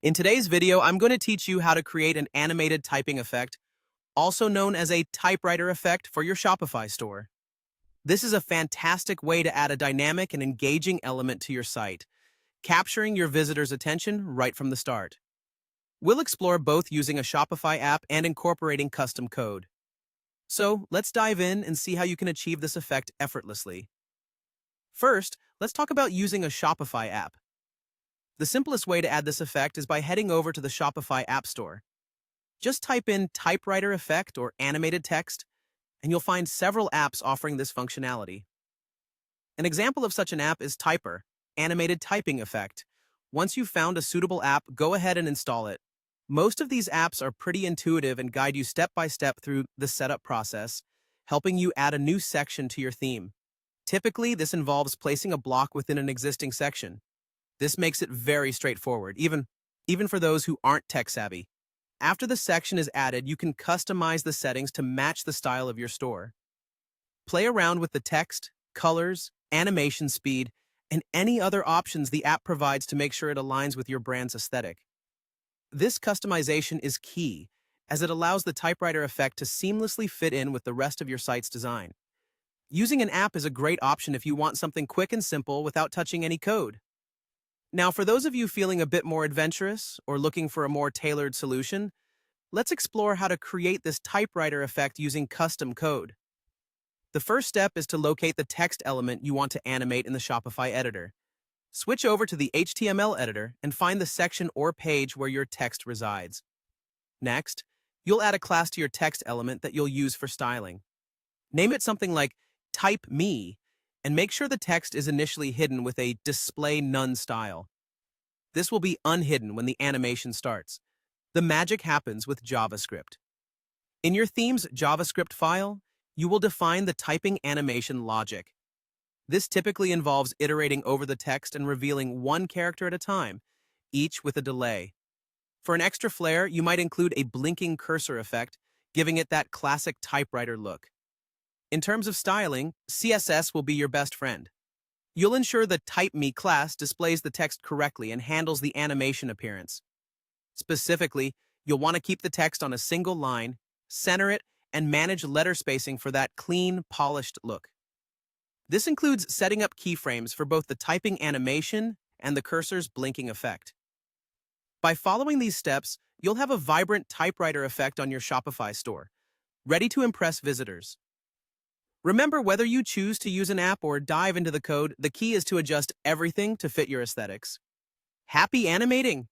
In today's video, I'm going to teach you how to create an animated typing effect, also known as a typewriter effect for your Shopify store. This is a fantastic way to add a dynamic and engaging element to your site, capturing your visitors' attention right from the start. We'll explore both using a Shopify app and incorporating custom code. So let's dive in and see how you can achieve this effect effortlessly. First, let's talk about using a Shopify app. The simplest way to add this effect is by heading over to the Shopify App Store. Just type in typewriter effect or animated text, and you'll find several apps offering this functionality. An example of such an app is Typer, animated typing effect. Once you've found a suitable app, go ahead and install it. Most of these apps are pretty intuitive and guide you step by step through the setup process, helping you add a new section to your theme. Typically, this involves placing a block within an existing section. This makes it very straightforward, even for those who aren't tech-savvy. After the section is added, you can customize the settings to match the style of your store. Play around with the text, colors, animation speed, and any other options the app provides to make sure it aligns with your brand's aesthetic. This customization is key, as it allows the typewriter effect to seamlessly fit in with the rest of your site's design. Using an app is a great option if you want something quick and simple without touching any code. Now, for those of you feeling a bit more adventurous or looking for a more tailored solution, let's explore how to create this typewriter effect using custom code. The first step is to locate the text element you want to animate in the Shopify editor. Switch over to the HTML editor and find the section or page where your text resides. Next, you'll add a class to your text element that you'll use for styling. Name it something like Type Me, and make sure the text is initially hidden with a Display None style. This will be unhidden when the animation starts. The magic happens with JavaScript. In your theme's JavaScript file, you will define the typing animation logic. This typically involves iterating over the text and revealing one character at a time, each with a delay. For an extra flair, you might include a blinking cursor effect, giving it that classic typewriter look. In terms of styling, CSS will be your best friend. You'll ensure the Type Me class displays the text correctly and handles the animation appearance. Specifically, you'll want to keep the text on a single line, center it, and manage letter spacing for that clean, polished look. This includes setting up keyframes for both the typing animation and the cursor's blinking effect. By following these steps, you'll have a vibrant typewriter effect on your Shopify store, ready to impress visitors. Remember, whether you choose to use an app or dive into the code, the key is to adjust everything to fit your aesthetics. Happy animating!